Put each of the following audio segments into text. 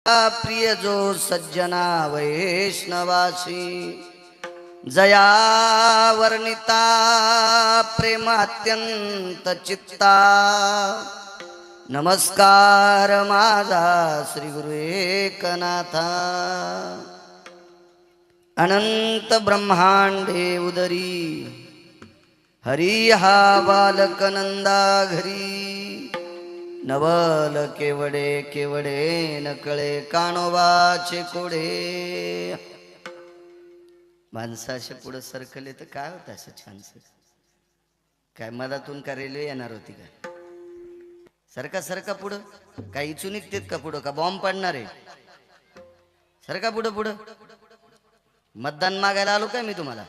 प्रिय जो सज्जना वैष्णवासी जया वर्णिता प्रेमात्यंत चित्ता नमस्कार माझा श्री गुरु एकनाथा अनंत ब्रह्मांडे उदरी हरी हा बालक नंदा घरी नवल केवडे केवडे नकळे कानोबाचे कोडे माणसाचे पुढे सरकले तर काय होतं असं छानसं काय मधातून का रेल्वे येणार होती का सरका सरका पुढं काही इचू निघतेत का पुढं का बॉम्ब पडणार आहे सरका पुढं पुढं मतदान मागायला आलो काय मी तुम्हाला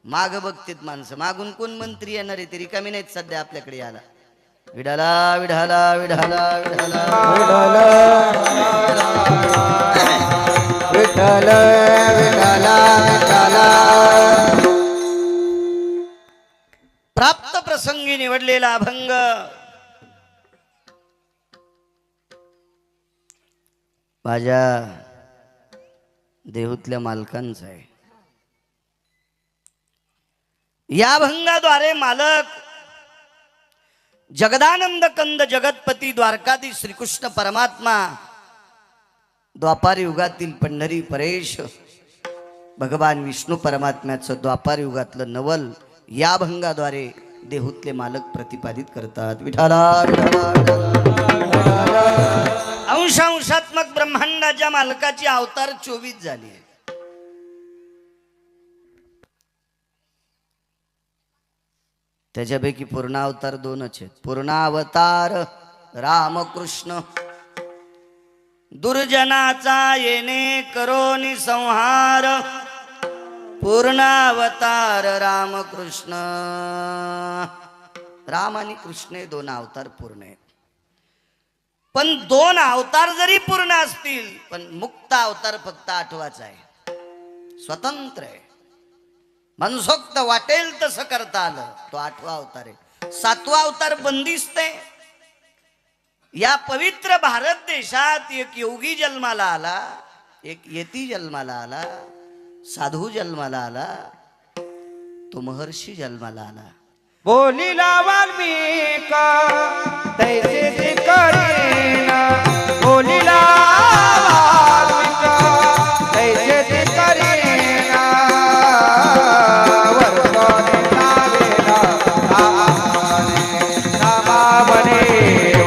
माग बघतेत माणसं मागून कोण मंत्री येणार आहे तरी कमी नाहीत सध्या आपल्याकडे याला विडाला विडाला विडाला विडाला विठाल विठाला विठाला प्राप्त प्रसंगी निवडलेला अभंग माझ्या देहूतल्या मालकांचा आहे. या अभंगाद्वारे मालक जगदानंद कंद जगतपती द्वारकाधीश श्रीकृष्ण परमात्मा द्वापार युगातील पंढरी परेश भगवान विष्णू परमात्म्याचं द्वापार युगातलं नवल या अभंगाद्वारे देहूतले मालक प्रतिपादित करतात. विठाला अंशात्मक ब्रह्मांडाच्या मालकाची अवतार 24 झाली. त्याच्यापैकी पूर्णावतार 2च आहेत. पूर्णावतार रामकृष्ण दुर्जनाचा येणे करोनी संहार पूर्णावतार रामकृष्ण. राम आणि कृष्ण हे 2 अवतार पूर्ण आहेत. पण 2 अवतार जरी पूर्ण असतील पण मुक्त अवतार फक्त 8वाचा आहे. स्वतंत्र आहे. मनसोक्त वाटेल तसं करता आलं तो 8वा अवतार आहे. 7वा अवतार बंदिस्त आहे. या पवित्र भारत देशात एक योगी जन्माला आला, एक यती जन्माला आला, साधू जन्माला आला, तो महर्षी जन्माला आला. बोलिला वाल्मिक तैसे ते करीना बोलिला वाल्मिक तैसे ते करीना वर्षोने दावेला आमाने नामावने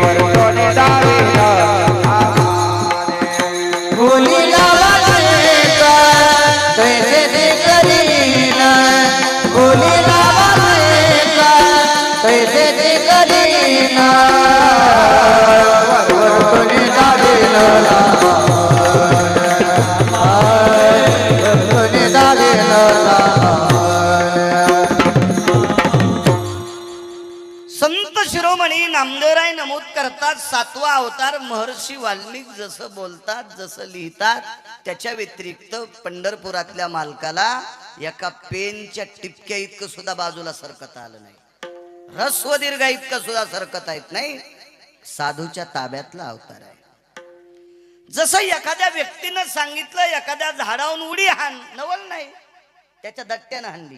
वर्षोने दावेला आमाने बोलिला वाल्मिक तैसे ते करीना बोलिला तैसे ते करीना वर्षोने दावेला वर्षोने दावेला. संत शिरोमणी नामदेवराय नमूद करतात 7वा अवतार महर्षी वाल्मिक जसं बोलतात जसं लिहितात त्याच्या व्यतिरिक्त पंढरपुरातल्या मालकाला एका पेनच्या टिपक्या इतकं सुद्धा बाजूला सरकता आलं नाही. ह्रस्व दीर्घ इतकं सुद्धा सरकता येत नाही. साधूच्या ताब्यातला अवतार आहे. जसं एखाद्या व्यक्तीनं सांगितलं एखाद्या झाडावरून उडी हाण नवल नाही त्याच्या दट्ट्यानं हाणली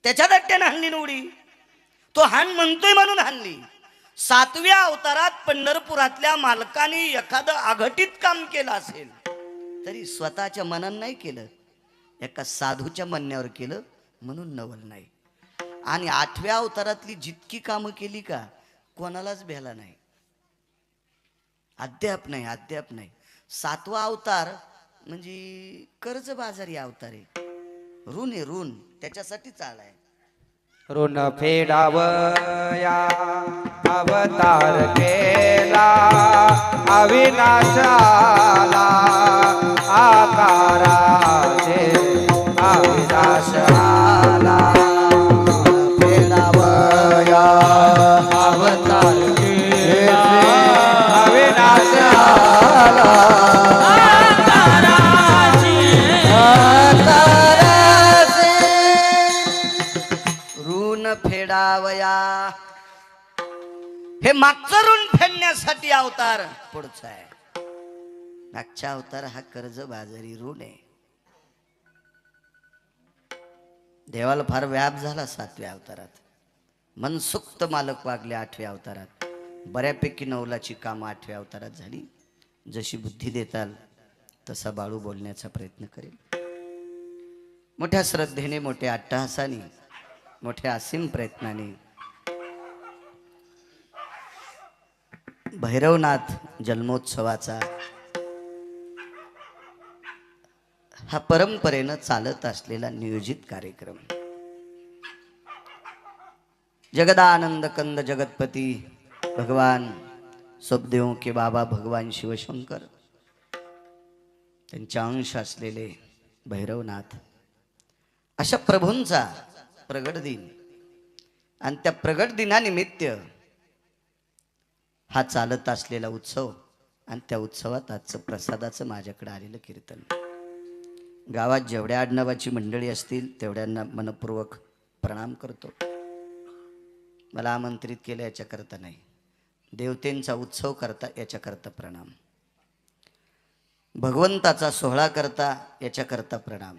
त्याच्या दट्ट्यानं हाणली उडी तो हाण म्हणतोय म्हणून हाणली. 7व्या अवतारात पंढरपुरातल्या मालकाने एखादं अघटित काम केलं असेल तरी स्वतःच्या मनानं नाही केलं एका साधूच्या म्हणण्यावर केलं म्हणून नवल नाही. आणि 8व्या अवतारातली जितकी कामं केली का कोणालाच भेला नाही. अद्याप नाही अद्याप नाही. 7वा अवतार म्हणजे कर्जबाजारी अवतार आहे. ऋण आहे ऋण त्याच्यासाठी चालाय. ऋण फेडावया अवतार केला अविनाश आला आकाराचे अविनाश आला. फेडावया अवतार केला अविनाश आला ऋण फेडावया हे मागचं ऋण फेडण्यासाठी अवतार पुढचा आहे. मागचा अवतार हा कर्ज बाजारी ऋण आहे. देवाला फार व्याप झाला 7व्या अवतारात. मनसुक्त मालक वागले 8व्या अवतारात. बऱ्यापैकी नवलाची कामं 8व्या अवतारात झाली. जशी बुद्धी देताल तसा बाळू बोलण्याचा प्रयत्न करेल. मोठ्या श्रद्धेने, मोठ्या अट्टहासाने, मोठ्या असीम प्रयत्नाने भैरवनाथ जन्मोत्सवाचा हा परंपरेनं चालत असलेला नियोजित कार्यक्रम. जगदानंद कंद जगतपती भगवान सबदेव के बाबा भगवान शिवशंकर, त्यांच्या अंश असलेले भैरवनाथ, अशा प्रभूंचा प्रगट दिन. आणि त्या प्रगट दिनानिमित्त हा चालत असलेला उत्सव. आणि त्या उत्सवात आजचं प्रसादाचं माझ्याकडे आलेलं कीर्तन. गावात जेवढ्या आडनावाची मंडळी असतील तेवढ्यांना मनपूर्वक प्रणाम करतो. मला आमंत्रित केलं याच्याकरता नाही, देवतेंचा उत्सव करता याच्याकरता प्रणाम, भगवंताचा सोहळा करता याच्याकरता प्रणाम.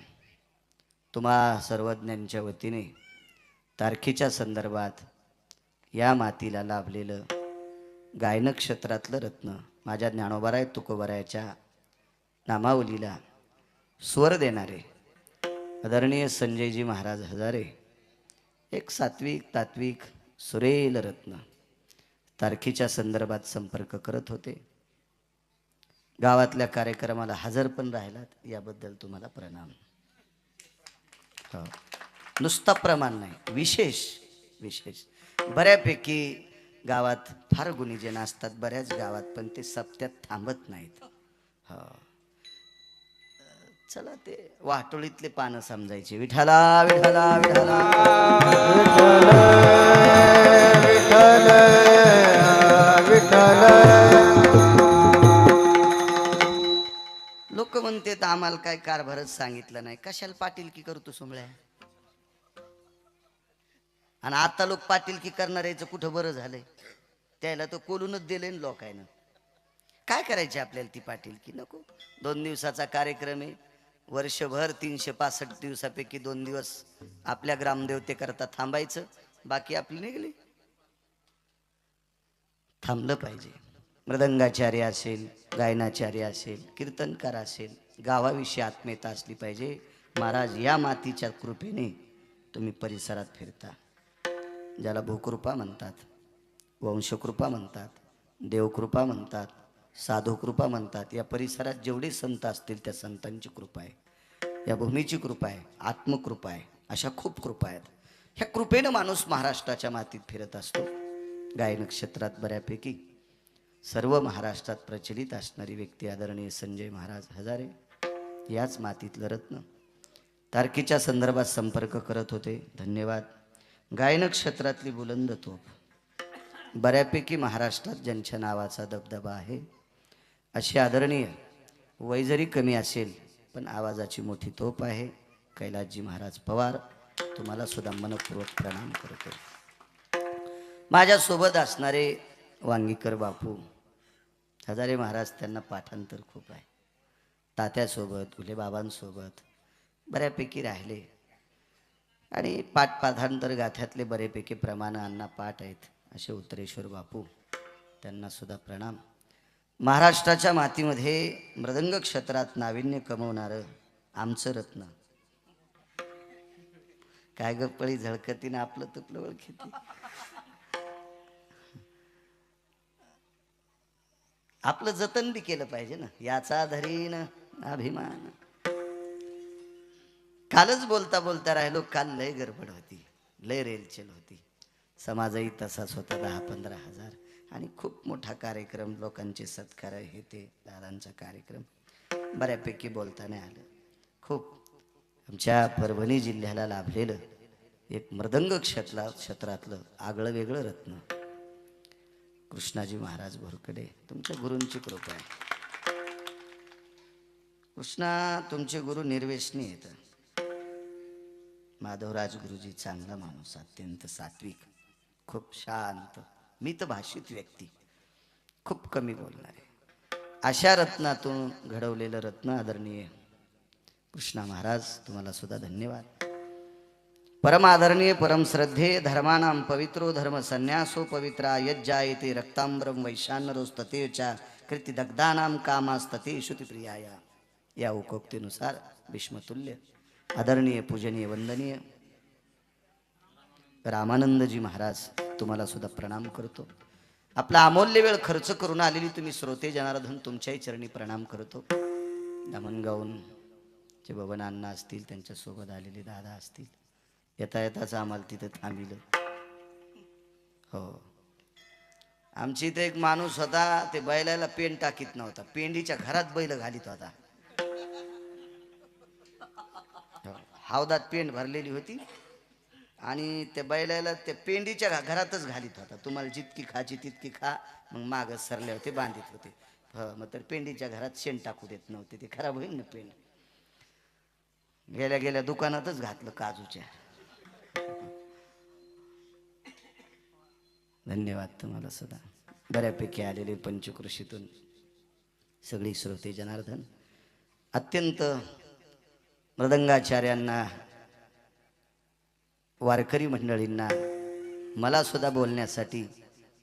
तुम्हा सर्वज्ञांच्या वतीने तारखेच्या संदर्भात या मातीला लाभलेलं गायनक्षेत्रातलं रत्न माझ्या ज्ञानोबाराय तुकोबारायाच्या नामावलीला स्वर देणारे आदरणीय संजयजी महाराज हजारे, एक सात्विक तात्विक सुरेल रत्न, तारखेच्या संदर्भात संपर्क करत होते. गावातल्या कार्यक्रमाला हजर पण राहिलात, याबद्दल तुम्हाला प्रणाम. हो, नुसता प्रमाण नाही, विशेष विशेष. बऱ्यापैकी गावात फार गुणीजन असतात, बऱ्याच गावात, पण ते सप्त्यात थांबत नाहीत. हो, चला ते वाटोळीतले पानं समजायचे. विठाला विठाला विठाला विठ्ठल विठ्ठल. लोक म्हणते तर आम्हाला काय कारभारच सांगितलं नाही, कशाला पाटील की करतो सोमळ्या. आणि आता लोक पाटील की करणाऱ्याचं कुठं बरं झालंय, त्याला तो कोलूनच दिले लोकायनं. काय करायचे आपल्याला ती पाटील की नको. 2 दिवसाचा कार्यक्रम आहे, वर्षभर 365 दिवसापैकी 2 दिवस आपल्या ग्रामदेवतेकरता थांबायचं, बाकी आपली निघली. थांबलं पाहिजे. मृदंगाचार्य असेल, गायनाचार्य असेल, कीर्तनकार असेल, गावाविषयी आत्मीयता असली पाहिजे. महाराज या मातीच्या कृपेने तुम्ही परिसरात फिरता. ज्याला भूकृपा म्हणतात, वंशकृपा म्हणतात, देवकृपा म्हणतात, साधुकृपा म्हणतात. या परिसरात जेवढे संत असतील त्या संतांची कृपा आहे, या भूमीची कृपा आहे, आत्मकृपा आहे. अशा खूप कृपा आहेत. ह्या कृपेनं माणूस महाराष्ट्राच्या मातीत फिरत असतो. गायन क्षेत्रात बऱ्यापैकी सर्व महाराष्ट्रात प्रचलित असणारी व्यक्ती आदरणीय संजय महाराज हजारे, याच मातीतलं रत्न. तारखेच्या संदर्भात संपर्क करत होते, धन्यवाद. गायन क्षेत्रातली बुलंद तोफ, बऱ्यापैकी महाराष्ट्रात ज्यांच्या नावाचा दबदबा आहे, अशी आदरणीय, वय जरी कमी असेल पण आवाजाची मोठी तोफ आहे, कैलासजी महाराज पवार, तुम्हाला सुद्धा मनपूर्वक प्रणाम करतो. माझ्यासोबत असणारे वांगीकर बापू हजारे महाराज, त्यांना पाठांतर खूप आहे. तात्यासोबत, गुले बाबांसोबत बऱ्यापैकी राहिले. आणि पाठांतर गाथ्यातले बऱ्यापैकी प्रमाण अण्णा पाठ आहेत, असे उत्तरेश्वर बापू, त्यांना सुद्धा प्रणाम. महाराष्ट्राच्या मातीमध्ये मृदंग क्षेत्रात नाविन्य कमवणारं आमचं रत्न. काय गप्पळी झळकतीनं आपलं तुपलं ओळखीती. आपलं जतन बी केलं पाहिजे ना, याचा धरीन अभिमान. कालच बोलता बोलता राहिलो, काल लय गडबड होती, लय रेलचेल होती. समाजही तसाच होता, 10-15 हजार. आणि खूप मोठा कार्यक्रम, लोकांचे सत्कार, हे ते दादांचा कार्यक्रम, बऱ्यापैकी बोलता नाही आलं. खूप आमच्या परभणी जिल्ह्याला लाभलेलं एक मृदंग क्षेत्रातलं आगळं वेगळं रत्न कृष्णाजी महाराज भोरकडे, तुमच्या गुरूंची कृपा आहे. कृष्णा, तुमचे गुरु निर्व्यसनी आहेत. माधवराज गुरुजी चांगला माणूस, अत्यंत सात्विक, खूप शांत, मितभाषित व्यक्ती. खूप कमी बोलणारे, अशा रत्नातून घडवलेलं रत्न आदरणीय कृष्णा महाराज, तुम्हाला सुद्धा धन्यवाद. परम आदरणीय परम श्रद्धेय धर्मानां पवित्रो धर्म संन्यासो पवित्रा यज्जायते रक्तांबरम वैशानरोस्ततेच्या कृतिदग्धानां कामास्तते श्रुतिप्रियाया. या उकोक्तीनुसार भीष्मतुल्य आदरणीय पूजनीय वंदनीय रामानंदजी महाराज, तुम्हाला सुद्धा प्रणाम करतो. आपला अमूल्य वेळ खर्च करून आलेली तुम्ही श्रोते जनार्दन, तुमच्याही चरणी प्रणाम करतो. दामणगावून जे बबनांना असतील, त्यांच्यासोबत आलेले दादा असतील, येता येताच आम्हाला तिथं थांबिलं. हो, आमची इथे एक माणूस होता, ते बैलाला पेंड टाकीत नव्हता, पेंडीच्या घरात बैल घालीत होता. हौदात पेंड भरलेली होती आणि त्या बैलाला त्या पेंडीच्या घरातच घालीत होता. तुम्हाला जितकी खायची तितकी खा, मग माग सरले होते, बांधित होते. मग तर पेंडीच्या घरात शेण टाकू देत नव्हते, ते खराब होईल ना पेंड. गेल्या गेल्या दुकानातच घातलं काजूच्या. धन्यवाद तुम्हाला सुद्धा. बऱ्यापैकी आलेले पंचकृषीतून सगळी श्रोते जनार्दन, अत्यंत मृदंगाचार्यांना, वारकरी मंडळींना, मला सुद्धा बोलण्यासाठी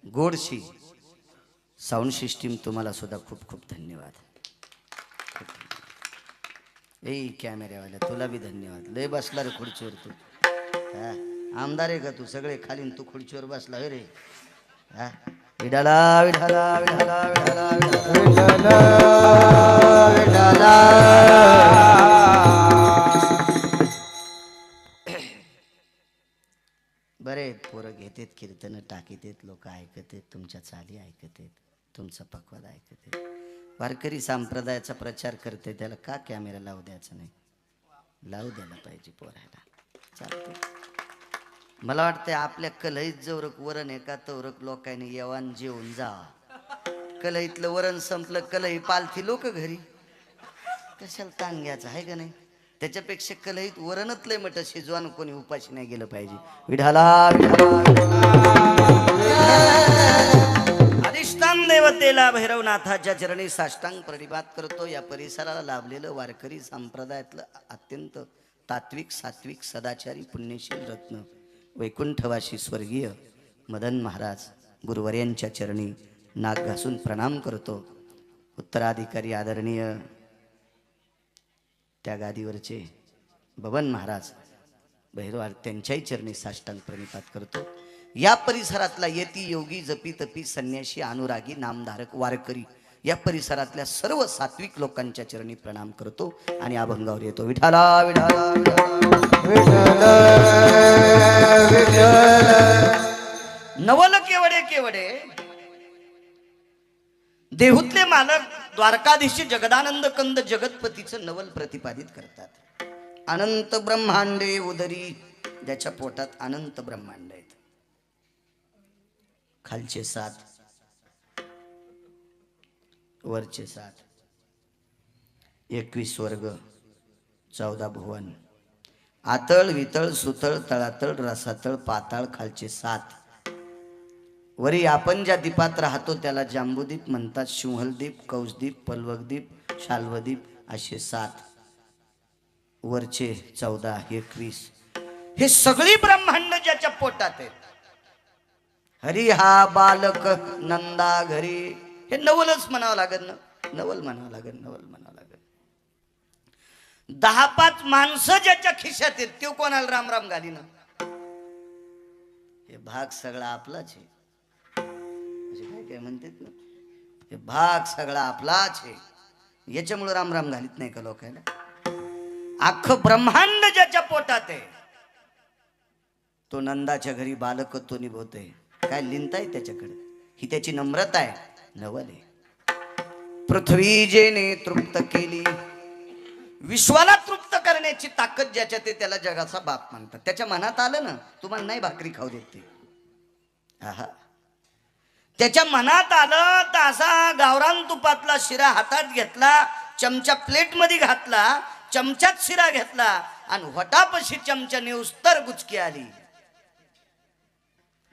गोडशी साऊंड सिस्टीम, तुम्हाला सुद्धा खूप खूप धन्यवाद. ए कॅमेऱ्यावाल्या, तुला बी धन्यवाद. लय बसला रे खुर्चीवर तू. हा, आमदार आहे का तू? सगळे खालीन, तू खुर्चीवर बसला रे. हा, विठाला विठाला विठाला विठाला विठाला विठाला. बरे पोरं घेतेत, कीर्तन टाकीतेत, लोक ऐकतेत, तुमच्या चाली ऐकतेत, तुमचा पक्वाद ऐकतेत. वारकरी संप्रदायाचा प्रचार करते, त्याला का कॅमेरा लावू द्यायचा नाही? लावू द्यायला पाहिजे पोरायला. चालते. मला वाटतं आपल्या कलईत जवरक वरण एका तवरक लोकांनी येवान जेवून जा. कलईतलं वरण संपलं, कलई पालथी लोक घरी, कशाला ताण घ्यायचा आहे का नाही? त्याच्यापेक्षा कलईत वरणच लय मट शिजवान, कोणी उपाशी नाही गेलं पाहिजे. विठाला अधिष्ठान देवतेला भैरवनाथाच्या चरणी साष्टांग प्रणिपात करतो. या परिसराला लाभलेलं वारकरी संप्रदायातलं अत्यंत तात्विक सात्विक सदाचारी पुण्यशील रत्न वैकुंठवासी स्वर्गीय मदन महाराज गुरुवर्यांच्या चरणी नाक घासून प्रणाम करतो. उत्तराधिकारी आदरणीय त्या गादीवरचे बबन महाराज भैरव, त्यांच्याही चरणी साष्टांग प्रणिपात करतो. या परिसरातला यती योगी जपी तपी संन्यासी अनुरागी नामधारक वारकरी, या परिसरातल्या सर्व सात्विक लोकांच्या चरणी प्रणाम करतो आणि अभंगावर येतो. विठाला विठाला विठाला विठाला. नवल केवडे केवडे देहूतले मालक द्वारकाधीश जगदानंद कंद जगतपतीचं नवल प्रतिपादित करतात. अनंत ब्रह्मांडे उदरी, ज्याच्या पोटात अनंत ब्रह्मांड आहेत. खालचे 7, वरचे 7, 21 वर्ग, 14 भुवन, आतळ वितळ सुतळ तळातळ रसातळ पाताळ, खालचे 7. वरी आपण ज्या दीपात राहतो त्याला जांबूदीप म्हणतात. सिंहलदीप, कौशदीप, पल्वकदीप, शाल्वदीप असे 7. वरचे 14, 21 हे सगळी ब्रह्मांड ज्याच्या पोटात आहेत. हरी हा बालक नंदा घरी, हे नवलच म्हणावं लागेल ना, नवल म्हणावं लागेल, नवल म्हणावं लागेल. 10-5 माणसं ज्याच्या खिशात आहेत, तो कोणाला राम राम घाली ना. हे भाग सगळा आपलाच आहे, काय म्हणतात ना, हे भाग सगळा आपलाच आहे. याच्यामुळे राम राम घालीत नाही का लोकांना? अख्खं ब्रह्मांड ज्याच्या पोटात आहे, तो नंदाच्या घरी बालकत्व निभवतोय. काय लिहिताय त्याच्याकडे? ही त्याची नम्रता आहे, नवल आहे. पृथ्वी जेने तृप्त केली, विश्वाला तृप्त करण्याची ताकद ज्याच्यात आहे त्याला जगाचा बाप म्हणतात. त्याच्या मनात आलं ना, तुम्हाला नाही भाकरी खाऊ देत ते. आहा, त्याच्या मनात आलं तर असा गावरान तुपातला शिरा हातात घेतला, चमचा प्लेट मध्ये घातला, चमच्यात शिरा घेतला आणि वटापशी चमचा नेउस्तर गुचकी आली.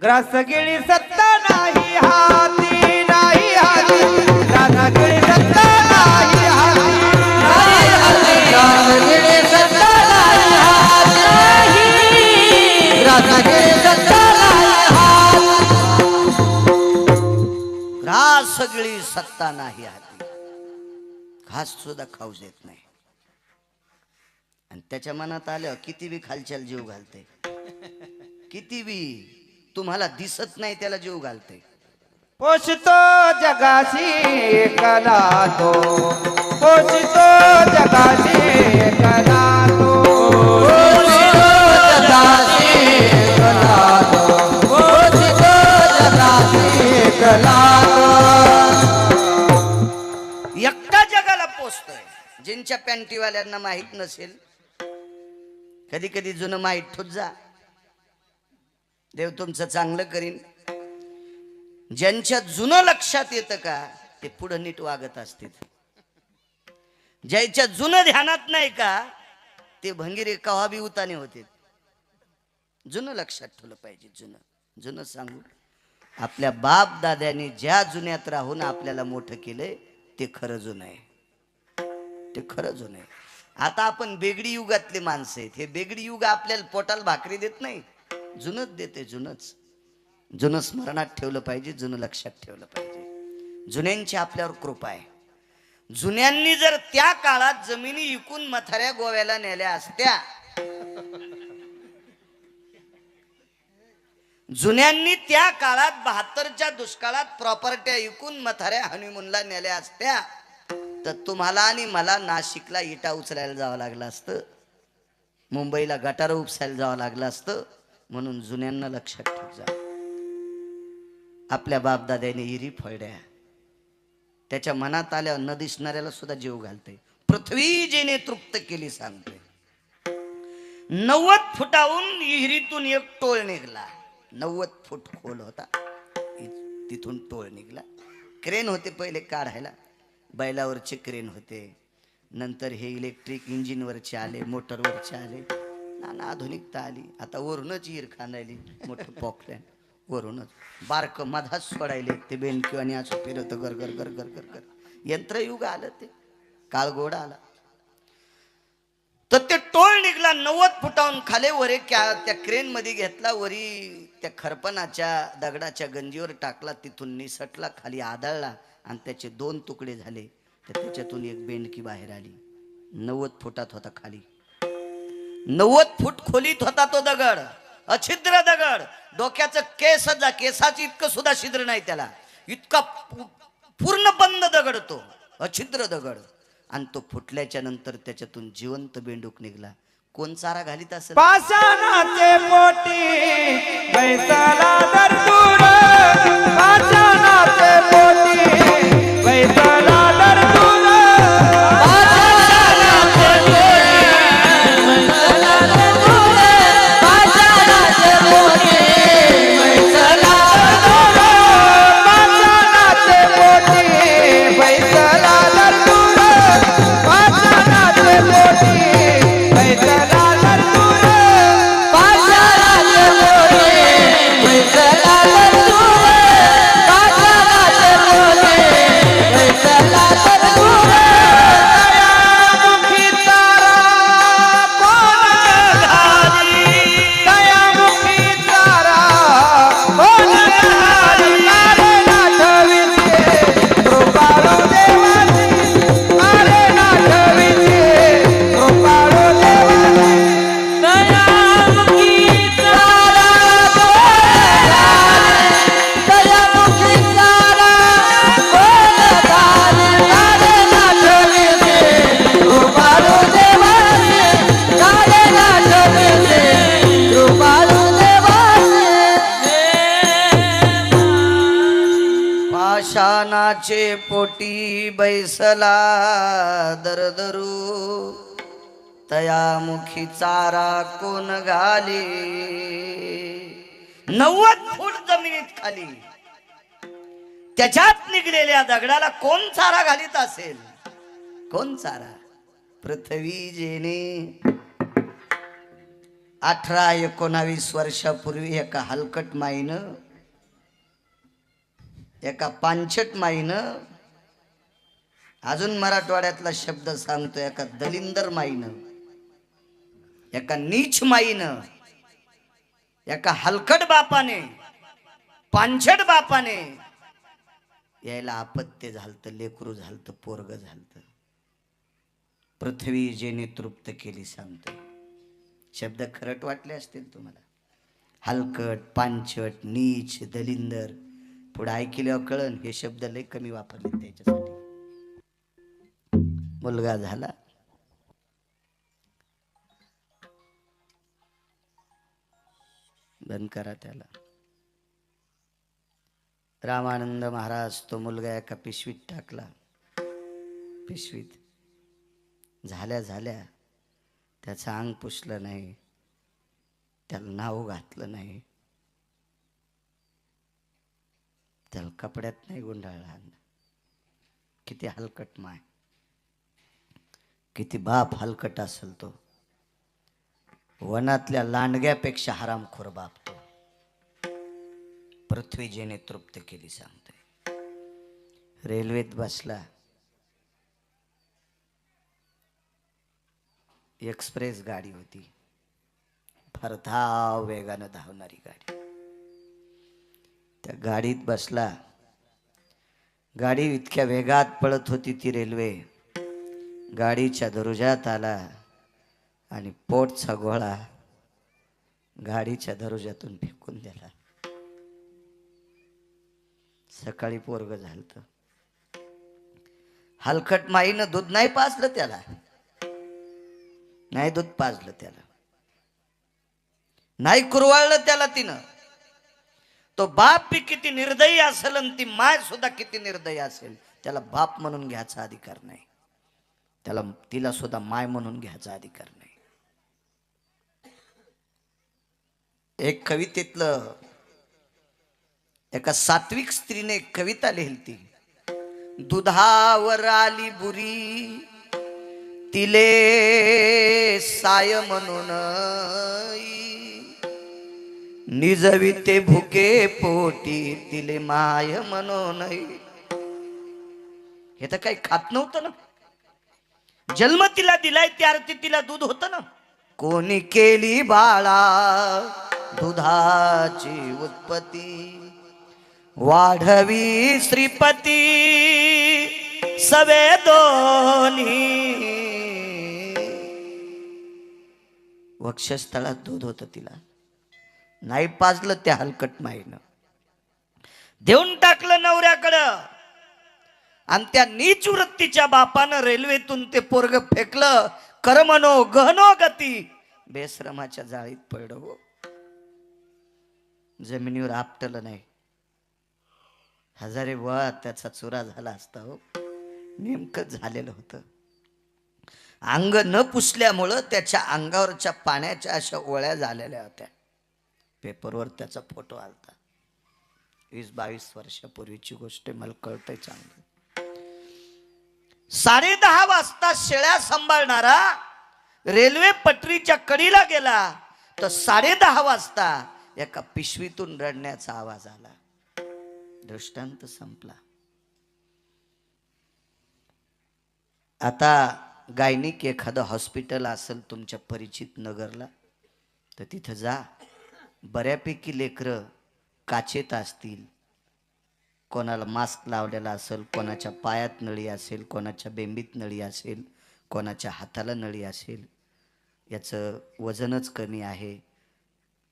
ग्रास गिळी सत्ता नाही हाती, नाही हाती. सगळी सत्ता नाही हाती, घास सुद्धा खाऊ देत नाही. आणि त्याच्या मनात आलं किती बी खालच्याला जीव घालते, किती बी तुम्हाला दिसत नाही त्याला जीव घालते. पोषितो जगाशी एकला तो, पोषितो जगाशी एकला तो, पोषितो जगाशी एकला तो, पोषितो जगाशी एकला तो. एकटा जगाला पोचतोय. ज्यांच्या पॅन्टीवाल्यांना माहित नसेल, कधी कधी जुनं माहीत ठोत जा, देव तुमचं चांगलं करीन. ज्यांच्या जुनं लक्षात येतं का ते पुढं नीट वागत असतील. ज्याच्या जुनं ध्यानात नाही का ते भंगिरे कवा बी उताने होते. जुनं लक्षात ठेवलं पाहिजे. जुनं जुनं सांगू, आपल्या बाप दाद्याने ज्या जुन्यात राहून आपल्याला मोठं केलंय ते खरं जुनं आहे, ते खरं जुनं आहे. आता आपण बेगडी युगातले माणसं आहेत. हे बेगडी युग आपल्याला पोटाला भाकरी देत नाही, जुनच देते. जुनच जुनं स्मरणात ठेवलं पाहिजे, जुनं लक्षात ठेवलं पाहिजे. जुन्यांची आपल्यावर कृपा आहे. जुन्यांनी जर त्या काळात जमिनी विकून मथाऱ्या गोव्याला नेल्या असत्या, जुन्यांनी त्या काळात 72च्या दुष्काळात प्रॉपर्ट्या विकून मथाऱ्या हनीमूनला नेल्या असत्या, तर तुम्हाला आणि मला नाशिकला इटा उचलायला जावं लागलं असतं, मुंबईला गटार उपसायला जावं लागलं असतं. म्हणून जुन्यांना लक्षात ठेव जा. आपल्या बापदाद्याने हिरी फळड्या, त्याच्या मनात आल्यावर न दिसणाऱ्याला सुद्धा जीव घालते. पृथ्वी जेने तृप्त केली सांगते. 90 फुटाहून विहिरीतून एक टोळ निघला. 90 फूट खोल होता, तिथून टोळ निघला. क्रेन होते पहिले काढायला, बैलावरचे क्रेन होते. नंतर हे इलेक्ट्रिक इंजिनवरचे आले, मोटरवरचे आले. नाना आधुनिकता आली. आता वरूनच हिर खांदायली, मोठं पॉकलॅन वरूनच बारक मधाच सोडायले. ते बेंडकी आणि असं फिरत गर गर गर गर गर गर. यंत्रयुग आलं, ते काळगोडा आला. तर ते टोळ निघला 90 फुटाहून खाली. वरे त्या क्रेन मध्ये घेतला, वरी त्या खरपणाच्या दगडाच्या गंजीवर टाकला, तिथून निसटला, खाली आदळला आणि त्याचे 2 तुकडे झाले. तर त्याच्यातून एक बेंडकी बाहेर आली. 90 फुटात होता खाली, 90 फूट खोलीत होता तो दगड, अछिद्र दगड. डोक्याचं केसाचं इतकं सुद्धा छिद्र नाही त्याला, इतका पूर्ण बंद दगड तो, अछिद्र दगड. आणि तो फुटल्याच्या नंतर त्याच्यातून जिवंत बेंडूक निघला. कोण चारा घालीत असेल? पाषाणाचे पोटी बैसाला दरदूर, पाषाणाचे पोटी बैसाला दरदूर, पाषाणाचे पोटी बैसाला दरदूर, पाषाणाचे पोटी बैसाला दरदूर, पाषाणाचे पोटी बैसाला दरदूर, पाषाणाचे पोटी बैसाला दरदूर, पाषाणाचे पोटी बैसाला दरदूर, पाषाणाचे पोटी बैसाला दरदूर. दयामुखी तारा कोण घाली, दयामुखी तारा कोण घाली, अरे नाथविचे कृपाळू देवाची, अरे नाथविचे कृपाळू देवाची. दयामुखी तारा कोण घाली, दयामुखी तारा कोण घाली, अरे नाथविचे कृपाळू देवाची, अरे नाथविचे कृपाळू देवाची. पाषाणाचे पोटी बैसला दरदरू, तयामुखी चारा कोण घाली. 90 फूट जमिनीत खाली त्याच्यात निघलेल्या दगडाला कोण चारा घालीत असेल? कोण चारा? पृथ्वी जेने 18-19 वर्षापूर्वी एका हलकट माईनं, एका पांचट माईनं, अजून मराठवाड्यातला शब्द सांगतो, एका दलिंदर माईनं, एका नीच माईनं, एका हलकट बापाने, पांचट बापाने यायला अपत्य झालतं, लेकरू झालतं, पोरग झालतं. पृथ्वी जेने तृप्त केली सांगतो. शब्द खरट वाटले असतील तुम्हाला. हलकट, पांचट, नीच, दलिंदर, पुढे ऐकल्यावर कळण हे शब्द लय कमी वापरले त्याच्यासाठी. मुलगा झाला, बंद करा त्याला. रामानंद महाराज तो मुलगा एका पिशवीत टाकला. पिशवीत झाल्या झाल्या त्याचं अंग पुसलं नाही, त्याला नाव घातलं नाही, त्याला कपड्यात नाही गुंडाळला. किती हलकट माय, किती बाप हलकट असेल तो. वनातल्या लांडग्यापेक्षा हरामखोर बाप तो. पृथ्वी जेने तृप्त केली सांगतोय. रेल्वेत बसला, एक्सप्रेस गाडी होती, फार धाव वेगानं धावणारी गाडी. त्या गाडीत बसला. गाडी इतक्या वेगात पळत होती ती रेल्वे. गाडीच्या दरुजात आला आणि पोटचा गोळा गाडीच्या दरुजातून फेकून दिला. सकाळी पोरग झालत. हलकट माईनं दूध नाही पाजलं त्याला, नाही दूध पाजलं त्याला, नाही कुरवाळलं त्याला तिनं. तो बाप बी किती निर्दयी असेल आणि ती माय सुद्धा किती निर्दयी असेल, त्याला बाप म्हणून घ्यायचा अधिकार नाही, त्याला तिला सुद्धा माय म्हणून घ्यायचा अधिकार नाही. एक कवितेतलं एका सात्विक स्त्रीने एक कविता लिहिली. दुधावर आली बुरी, तिले साय म्हणून निजविते भुके पोटी, तिले माय म्हणून. हे तर काही खात नव्हतं ना, जन्म तिला दिलाय त्या अर्थी तिला दूध होतं ना. कोणी केली बाळा दुधाची उत्पत्ती, वाढवी श्रीपती सवे दोन्ही. वक्षस्थळात दूध होतं तिला, नाही पाजलं त्या हलकट माईनं, देऊन टाकलं नवऱ्याकडं. आणि त्या नीच वृत्तीच्या बापानं रेल्वेतून ते पोरग फेकलं. कर्मनो गहनो गती, बेश्रमाच्या जाळीत पडलं हो. जमिनीवर आपटलं नाही, हजारे वा त्याचा चुरा झाला असता हो. नेमकं झालेलं होतं. अंग न पुसल्यामुळं त्याच्या अंगावरच्या पाण्याच्या अशा ओळ्या झालेल्या होत्या. पेपरवर त्याचा फोटो आलता. 20-22 वर्षापूर्वीची गोष्ट, मला कळतंय चांगलं. 10:30 वाजता शेळ्या सांभाळणारा रेल्वे पटरीच्या कडीला गेला तर 10:30 वाजता एका पिशवीतून रडण्याचा आवाज आला. दृष्टांत संपला. आता गायनिक एखादं हॉस्पिटल असेल तुमच्या परिचित नगरला, तर तिथं जा. बऱ्यापैकी लेकरं काचेत असतील, कोणाला मास्क लावलेला असेल, कोणाच्या पायात नळी असेल, कोणाच्या बेंबीत नळी असेल, कोणाच्या हाताला नळी असेल. याचं वजनच कमी आहे,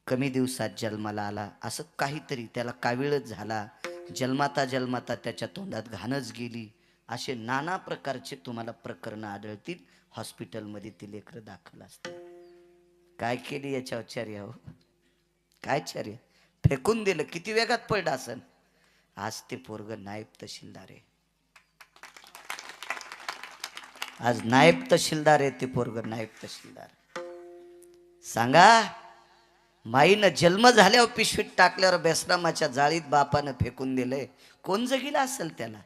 कमी दिवसात जन्माला आला, असं काहीतरी, त्याला कावीळच झाला, जन्माता जन्माता त्याच्या तोंडात घाणच गेली, असे नाना प्रकारचे तुम्हाला प्रकरणं आढळतील. हॉस्पिटलमध्ये ती लेकरं दाखल असतात. काय केली याच्यावर चर्या हो, काय चर्या? फेकून दिलं. किती वेगात पडलं असेल. आज ते पोरग नायब तहसीलदार आहे. आज नायब तहसीलदार आहे ते पोरग, नायब तहसीलदार. सांगा, माईनं जन्म झाल्यावर पिशवीत टाकल्यावर बेसरामाच्या जाळीत बापानं फेकून दिलंय. कोण जगिला असेल त्याला?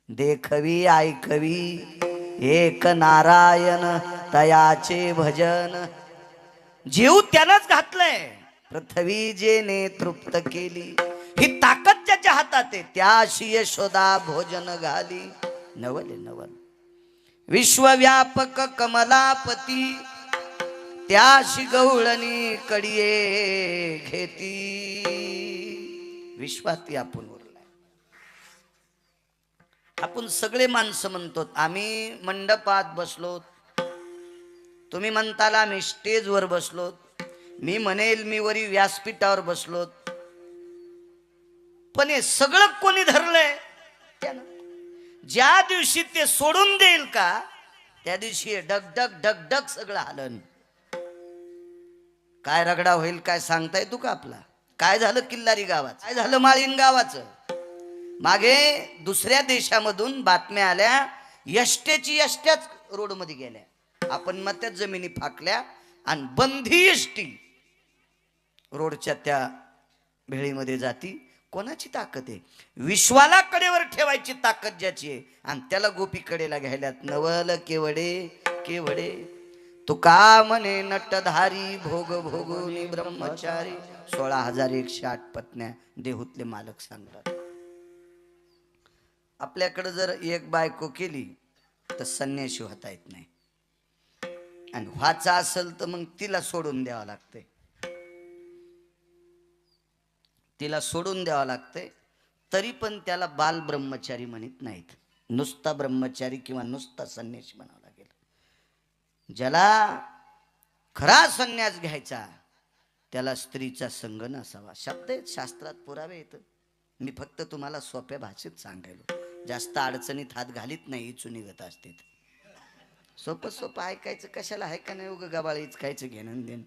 देखवी ऐकवी एक नारायण तयाचे भजन, जीव त्यानंच घातलंय. पृथ्वी जेने तृप्त केली, ही ताकद ज्याच्या हातात आहे त्याशी यशोदा भोजन घाली. नवल नवल. विश्वव्यापक कमलापती, त्याशी गवळणी कडिये घेती. विश्वात व्यापून उरलाय. आपण सगळे माणसं म्हणतो आम्ही मंडपात बसलो, तुम्ही म्हणताल आम्ही स्टेजवर बसलो, मी म्हणेल मी वरी व्यासपीठावर बसलो, पण हे सगळं कोणी धरलंय त्यानं. ज्या दिवशी ते सोडून देईल का त्या दिवशी डगडग डगडग सगळं हलन. काय रगडा होईल काय सांगता येतो का आपला? काय झालं किल्लारी गावात, काय झालं माळीन गावाचं? मागे दुसऱ्या देशामधून बातम्या आल्या, यष्ट्याची यष्ट्याच रोडमध्ये गेल्या, आपण मग त्या जमिनी फाकल्या आणि बंदी यष्टी रोडच्या त्या भेळीमध्ये जाती. कोणाची ताकद आहे? विश्वाला कडेवर ठेवायची ताकद ज्याची आहे आणि त्याला गोपी कडेला घ्यायल्यात. नवल केवडे केवडे तुका म्हणे नटधारी भोग भोगुनी ब्रह्मचारी. 16,108 पत्न्या देहूतले मालक सांगतात. आपल्याकडे जर एक बायको केली तर संन्याशी होता येत नाही, आणि व्हाचा असेल तर मग तिला सोडून द्यावं लागतंय, तिला सोडून द्यावं लागतंय. तरी पण त्याला बाल ब्रह्मचारी म्हणत नाहीत, नुसता ब्रह्मचारी किंवा नुसता संन्यासी म्हणावं लागेल. ज्याला खरा संन्यास घ्यायचा त्याला स्त्रीचा संग नसावा. शब्द आहेत, शास्त्रात पुरावे येतं. मी फक्त तुम्हाला सोप्या भाषेत सांगायलो, जास्त अडचणीत हात घालीत नाही, इचू निघत असते. सोपं सोपं ऐकायचं कशाला, आहे का नाही? उगं गबाळीच खायचं घेणं देण.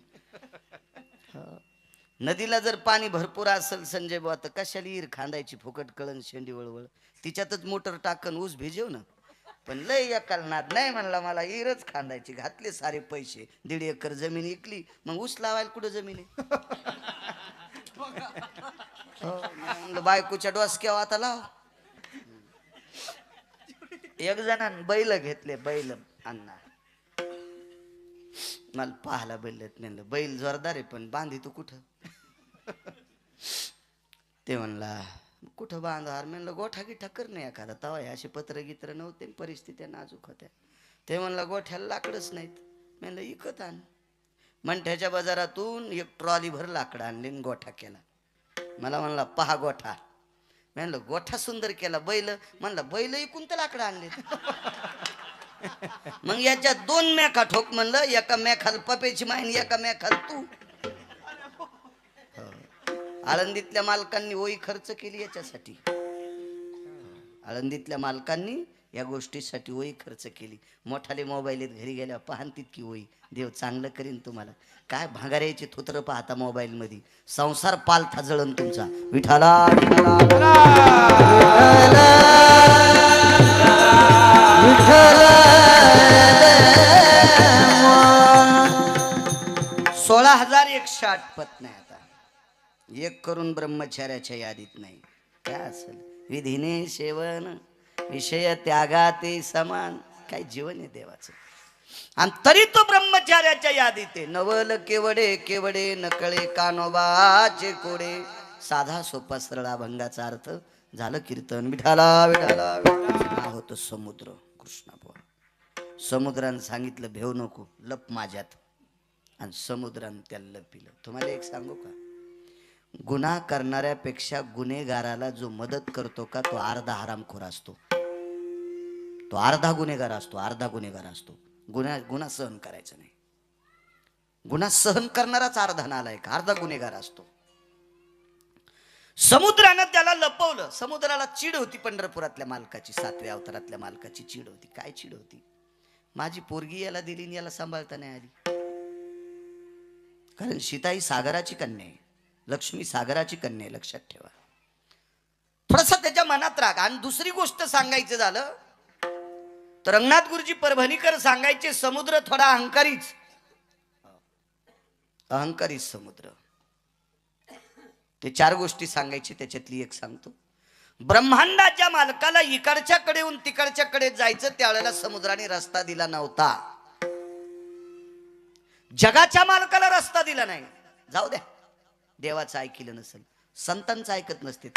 नदीला जर पाणी भरपूर असेल संजय बुवा तर कशाला ईर खांदायची फुकट कळण शेंडी वळवळ, तिच्यातच मोटर टाकन ऊस भिजेव ना. पण लय एकाल नाद नाही म्हणला, मला ईरच खांदायची. घातले सारे पैसे, 1.5 एकर जमीन इकली, मग ऊस लावायला कुठं जमीन आहे? म्हणलं बायकोच्या डोसक्यावर आता लाव. एक जणांनी बैल घेतले, बैल अण्णा मला पाहायला बैल म्हणलं बैल जोरदार आहे पण बांधी तू कुठं? ते म्हणला कुठं बांधार? म्हणलं गोठा गिठा कर नाही एखादा. तवा असे पत्र गित्र नव्हते, परिस्थिती नाजूक होत्या. ते म्हणला गोठ्याला लाकडच नाहीत. म्हणलं इकत आण. मंठ्याच्या बाजारातून एक ट्रॉली भर लाकडं आणले, गोठा केला. मला म्हणला पहा गोठा. म्हणलं गोठा सुंदर केला. बैल म्हणला बैल इकून तर लाकडं आणले. मग याच्यात 2 मेखा ठोक म्हणलं, एका मेखाल पपेची माईन, एका मेखाल तू. आळंदीतल्या मालकांनी ओई खर्च केली याच्यासाठी. आळंदीतल्या मालकांनी या गोष्टीसाठी ओई खर्च केली. मोठाले मोबाईल घरी गेल्या पाहन तितकी ओई. देव चांगलं करीन तुम्हाला. काय भांगाऱ्याची थोत्र पाहता मोबाईल मध्ये, संसार पालथा जळण तुमचा. विठाला विठाला 16,108 पत्न्या. आता एक करून ब्रह्मचार्याच्या यादीत नाही. काय असेल विधीने सेवन विषय त्यागाते समान. काय जीवन आहे देवाचं, आणि तरी तो ब्रह्मचार्याच्या यादीत आहे. नवल केवडे केवडे नकळे कानोबाचे कोडे. साधा सोपा सरळ अभंगाचा अर्थ झालं कीर्तन. विठाला विठाला विठाला होतो समुद्र. कृष्णा बोल. समुद्रानं सांगितलं भेव नको, लप माझ्यात, आणि समुद्रानं त्याला लपिलं. तुम्हाला एक सांगू का, गुन्हा करणाऱ्यापेक्षा गुन्हेगाराला जो मदत करतो का तो अर्धा हरामखोर असतो. तो अर्धा गुन्हेगार असतो, अर्धा गुन्हेगार असतो. गुन्हा सहन करायचा नाही. गुन्हा सहन करणाराच अर्धा नालायक, अर्धा गुन्हेगार असतो. समुद्रानं त्याला लपवलं. समुद्राला चीड होती पंढरपुरातल्या मालकाची, 7व्या अवतारातल्या मालकाची चीड होती. काय चीड होती? माझी पोरगी याला दिली आणि याला सांभाळता नाही आली. कारण सीता ही सागराची कन्या आहे, लक्ष्मी सागराची कन्या आहे, लक्षात ठेवा. थोडस त्याच्या मनात राग. आणि दुसरी गोष्ट सांगायचं झालं तर रंगनाथ गुरुजी परभणीकर सांगायचे, समुद्र थोडा अहंकारीच, अहंकारीच समुद्र. ते 4 गोष्टी सांगायची, त्याच्यातली एक सांगतो. ब्रह्मांडाच्या मालकाला इकडच्या कडेहून तिकडच्या कडे जायचं, त्यावेळेला समुद्राने रस्ता दिला नव्हता. जगाच्या मालकाला रस्ता दिला नाही. जाऊ द्या, देवाचं ऐकलं नसेल, संतांचं ऐकत नसते.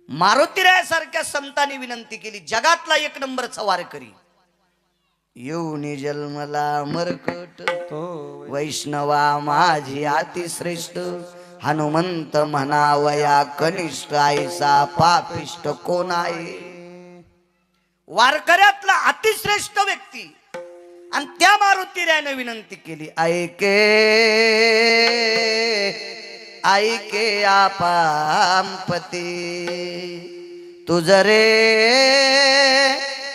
मारुतीरायासारख्या संतांनी विनंती केली, जगातला 1 नंबरचा वारकरी येऊनी जन्मला मरकट, वैष्णवा माझी अतिश्रेष्ठ, हनुमंत म्हणावया कनिष्ठ ऐसा पापिष्ट कोण आहे. वारकऱ्यातला अतिश्रेष्ठ व्यक्ती आणि त्या मारुतीरायाने विनंती केली, ऐके ऐके आपांपती तुझ रे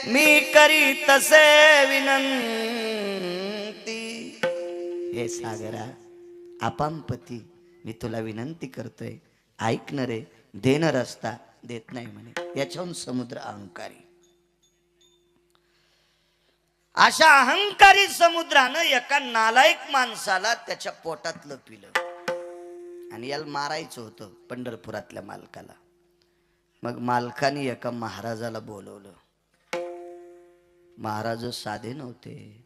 मी करी तसे विनंती. हे सागरा आपांपती मी तुला विनंती करतोय, ऐक न रे. देणं रस्ता देत नाही म्हणे. याच्याहून समुद्र अहंकारी. अशा अहंकारी समुद्रानं एका नालायक माणसाला त्याच्या पोटातलं पिलं आणि याला मारायचं होतं पंढरपुरातल्या मालकाला. मग मालकाने एका महाराजाला बोलवलं. महाराज साधे नव्हते.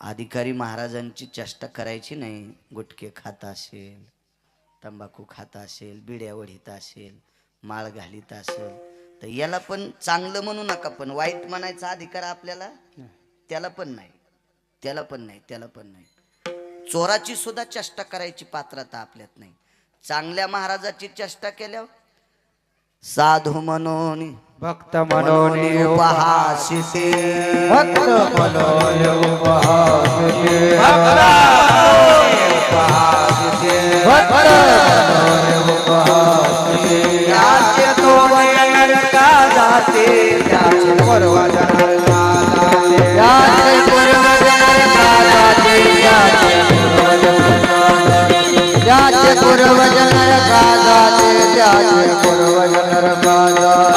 अधिकारी महाराजांची चेष्टा करायची नाही. गुटखे खात असेल, तंबाखू खात असेल, बिड्या वढीत असेल, माळ घालीत असेल तर याला पण चांगलं म्हणू नका, पण वाईट म्हणायचा अधिकार आपल्याला त्याला पण नाही, त्याला पण नाही, त्याला पण नाही. चोराची सुद्धा चेष्टा करायची पात्रता आपल्यात नाही. चांगल्या महाराजाची चेष्टा केल्यावर साधू म्हणून भक्त म्हणून उपहासिते, भक्त म्हणून उपहासिते, भक्त म्हणून उपहासिते. त्याचे तो नरका जाते, त्याचे पूर्व नरका जाते, त्याचे पूर्व नरका जाते, त्याचे पूर्व नरका जाते, त्याचे पूर्व नरका जाते.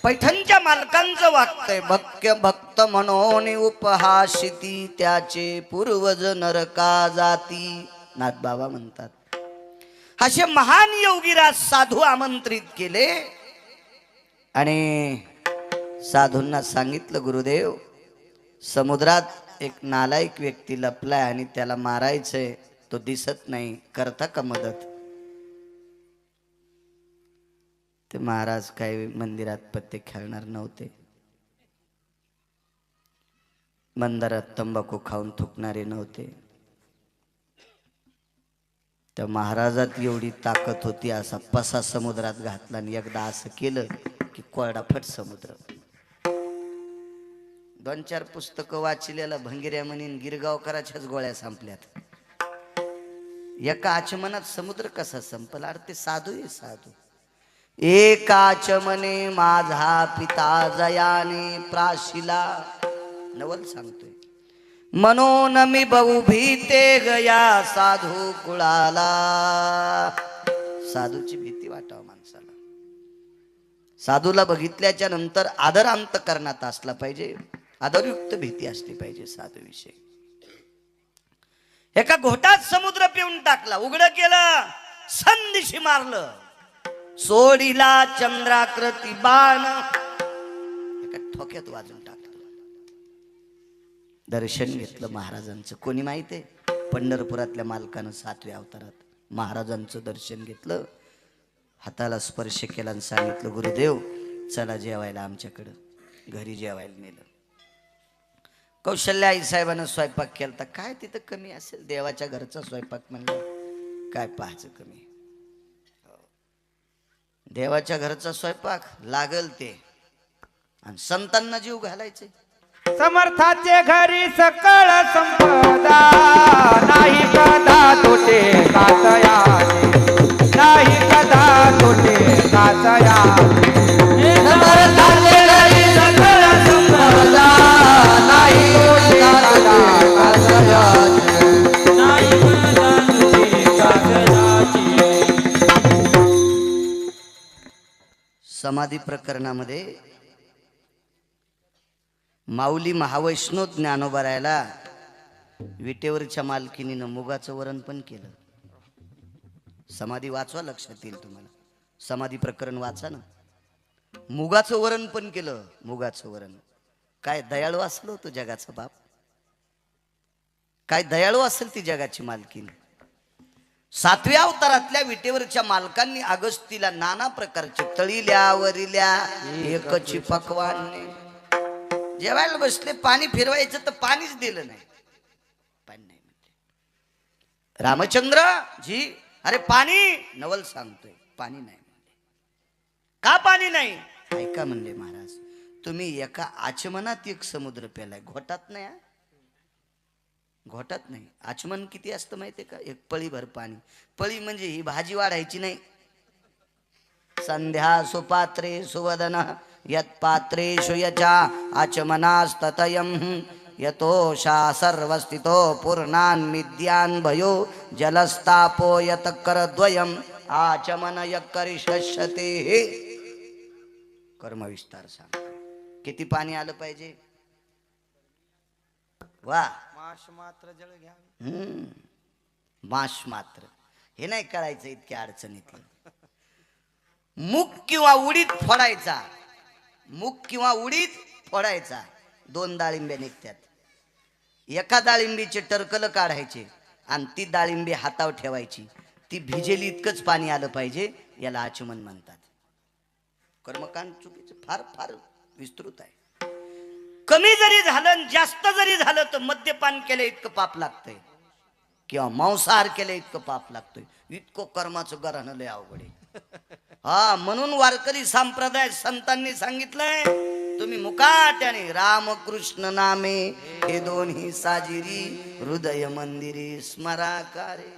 पैठणच्या मालकांचं वागतंय, भक्य भक्त म्हणून उपहासिती, त्याचे पूर्वज नरका जाती. नाथबाबा म्हणतात असे महान योगीराज साधू आमंत्रित केले आणि साधूंना सांगितलं, गुरुदेव समुद्रात एक नालायक व्यक्ती लपलाय आणि त्याला मारायचंय, तो दिसत नाही, करता का मदत. ते महाराज काही मंदिरात पत्ते खेळणार नव्हते. मंदिरात तंबाखू खाऊन थुकणारे नव्हते. त्या महाराजात एवढी ताकद होती, असा पसा समुद्रात घातला आणि एकदा असं केलं की कोरडा फट समुद्र. 2-4 पुस्तकं वाचलेला भंगिऱ्या म्हणीन गिरगावकराच्याच गोळ्या संपल्यात. एका आचमनात समुद्र कसा संपला. अरे ते साधू आहे साधू. एकाच मने माझा पिता जयाने प्राशिला, नवल सांगतोय. म्हणून मी बहु भीते गया साधू कुळाला. साधूची भीती वाटावं माणसाला. साधूला बघितल्याच्या नंतर आदर अंतकरणात असला पाहिजे, आदरयुक्त भीती असली पाहिजे साधूविषयी. एका घोटात समुद्र पिऊन टाकला, उघड केलं, संदिशी मारलं, सोडीला चंद्राकृती बाण, एका ठोक्यात वाजून टाकलं. दर्शन घेतलं महाराजांचं. कोणी माहितीये? पंढरपुरातल्या मालकानं 7व्या अवतारात महाराजांचं दर्शन घेतलं, हाताला स्पर्श केला आणि सांगितलं, गुरुदेव चला जेवायला आमच्याकडं. घरी जेवायला नेलं. कौशल्या आई साहेबांना स्वयंपाक केला तर काय तिथं कमी असेल. देवाच्या घरचा स्वयंपाक म्हणलं काय पाहायचं कमी. देवाच्या घरचा स्वयंपाक लागल ते, आणि संतांना जीव घालायचे. समर्थाचे घरी सकळ संपदा, नाही कदा तोटे काचया, नाही कदा तोटे काचया. समर्थाचे घरी सकळ संपदा, नाही कदा काचया, नाही कदा तोटे काचयाची. समाधी प्रकरणामध्ये माऊली महावैष्णव ज्ञानोबा रायला विटेवरच्या मालकिनीनं मुगाचं वरण पण केलं. समाधी वाचवा, लक्षात येईल तुम्हाला. समाधी प्रकरण वाचा ना. मुगाचं वरण पण केलं. मुगाचं वरण. काय दयाळू असलो तो जगाचा बाप. काय दयाळू असेल ती जगाची मालकीन. 7व्या अवतारातल्या विटेवरच्या मालकांनी अगस्तीला नाना प्रकारचे तळील्या वरिल्या एकची पकवान जेवायला बसले. पाणी फिरवायचं तर पाणीच दिलं नाही. पाणी नाही म्हणते रामचंद्र जी. अरे पाणी. नवल सांगतोय पाणी नाही म्हणले. का पाणी नाही? ऐका म्हणले महाराज, तुम्ही एका आचमनात एक समुद्र पेलाय. घोटात नाही. घोटात नाही. आचमन किती असतं माहितीये का? एक पळी भर पाणी. पळी म्हणजे ही भाजी वाढायची नाही. संध्या सुपात्रे सुवदन यत पात्रेषु यचा आचमनास्ततयम् यतोषा सर्वस्थितो पूर्णान् मिद्यान् भयो जलस्तापो यत करद्वयम् आचमन यकरिष्यते. कर्मविस्तार सांग. किती पाणी आलं पाहिजे? वा. माश मात्र जळ घ्यावे. माश मात्र हे नाही करायचं इतक्या अडचणीतलं. मूग किंवा उडीद फोडायचा. मूग किंवा उडीद फोडायचा. 2 डाळिंब्या निघतात. एका डाळिंबीचे टरकल काढायचे आणि ती डाळिंबी हातावर ठेवायची. ती भिजेली इतकंच पाणी आलं पाहिजे. याला आचमन म्हणतात. कर्मकांड चुकीचं फार फार विस्तृत आहे. कमी जरी झालं जास्त जरी झालं तर मद्यपान केलं इतकं पाप लागतंय किंवा मांसाहार केलं इतकं पाप लागतोय. इतकं कर्माचं घराणं लय अवघड आहे. हा, म्हणून वारकरी संप्रदाय संतांनी सांगितलंय तुम्ही मुकाट्याने रामकृष्ण नामे हे दोन्ही साजिरी हृदय मंदिरी स्मराकारे.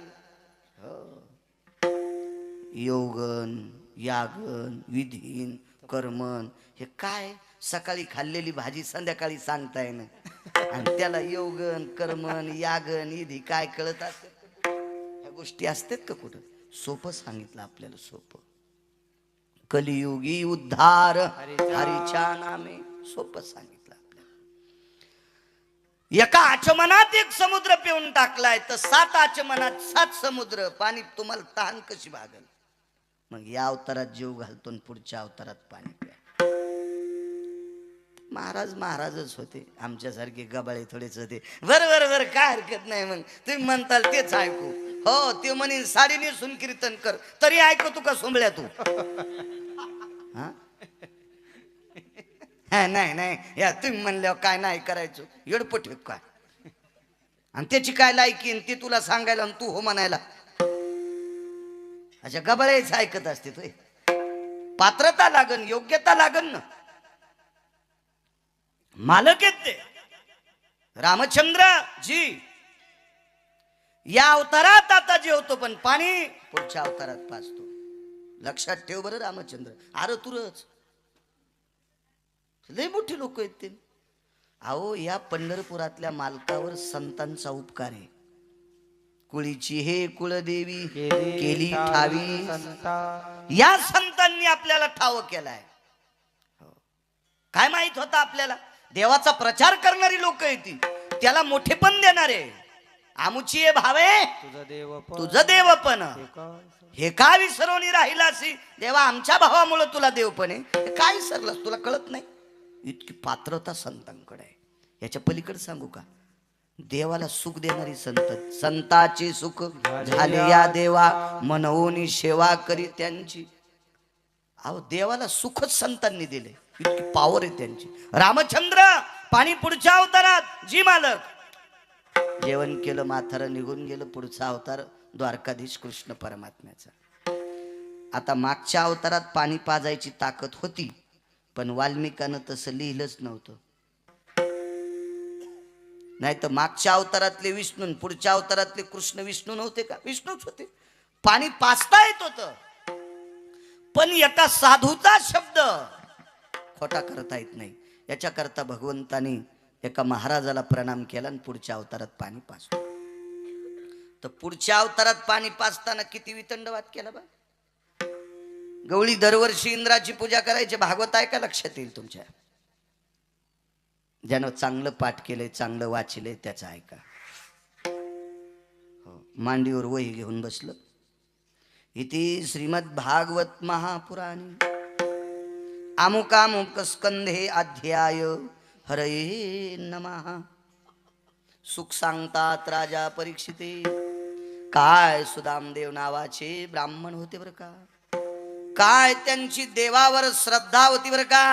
योगन यागन विधीन कर्मन हे काय? सकाळी खाल्लेली भाजी संध्याकाळी सांगताय ना. आणि त्याला योगन कर्मन यागन विधी काय कळत असत? ह्या गोष्टी असतात का कुठं? सोपं सांगितलं आपल्याला. सोपं. कलियुगी उद्धार हरीच्या नामे. सोपं सांगितलं आपल्याला. एका आचमनात एक समुद्र पिऊन टाकलाय तर 7 आचमनात 7 समुद्र. पाणी तुम्हाला तहान कशी भागल? मग या अवतारात जीव घालतो आणि पुढच्या अवतारात पाणी प्या. महाराजच होते. आमच्यासारखे गबाळे थोडेच होते. बरं काय हरकत नाही. मग तुम्ही म्हणताल तेच ऐकू. हो, ते म्हणे साडी नेसून कीर्तन कर तरी ऐकतो का सोंबळ्या तू? नाही या तुम्ही म्हणल्यावर काय नाही करायचं? येडपट काय? आणि त्याची काय लायकी ती तुला सांगायला आणि तू हो म्हणायला? अशा गबाळेच ऐकत असते तुय. पात्रता लागन, योग्यता लागन ना. मालक आहेत ते रामचंद्र जी. या अवतारात आता जेवतो पण पाणी पुढच्या अवतारात पाचतो. लक्षात ठेव बरं रामचंद्र. अरे तुरच लय मोठी लोक आहेत ते. अहो, या पंढरपुरातल्या मालकावर संतांचा उपकार आहे. कुळीची हे कुळदेवी केली ठावी. या संतांनी आपल्याला ठाव केलाय. काय माहित होतं आपल्याला? देवाचा प्रचार करणारी लोक येतील त्याला मोठे पण देणारे. आमुची भावे तुझं देव पण हे का विसरवणी राहिलासी? देवा आमच्या भावामुळे तुला देव पण आहे. काय विसरलास? तुला कळत नाही? इतकी पात्रता संतांकडे आहे. याच्या पलीकडे सांगू का? देवाला सुख देणारी संत. संताचे सुख झाले या देवा मनवून सेवा करी त्यांची. अहो, देवाला सुखच संतांनी दिले. इतकी पावर आहे त्यांची. रामचंद्र पाणी पुढच्या अवतारात जी मालक. जेवण केलं, म्हातारं निघून गेलं. पुढचा अवतार द्वारकाधीश कृष्ण परमात्म्याचा. आता मागच्या अवतारात पाणी पाजायची ताकद होती पण वाल्मिकानं तसं लिहिलंच नव्हतं. नाही तर मागच्या अवतारातले विष्णू पुढच्या अवतारातले कृष्ण विष्णू नव्हते का? विष्णूच होते. पाणी पाजता येत होतं पण एका साधूचा शब्द खोटा करता येत नाही. याच्याकरता भगवंतानी एका महाराजाला प्रणाम केला आणि पुढच्या अवतारात पाणी पाजतो. तर पुढच्या अवतारात पाणी पाजताना किती वितंडवाद केला बा. गवळी दरवर्षी इंद्राची पूजा करायची. भागवत आहे का? लक्षात येईल तुमच्या. ज्यानं चांगलं पाठ केलंय चांगलं वाचलंय त्याचं ऐका. मांडीवर वही घेऊन बसलं. इति श्रीमद भागवत महापुराणी अमुकामुक स्कंधे अध्याय हरये नमः. सुख सांगतात राजा परीक्षिते, काय सुदामदेव नावाचे ब्राह्मण होते बर का. काय त्यांची देवावर श्रद्धा होती बर का.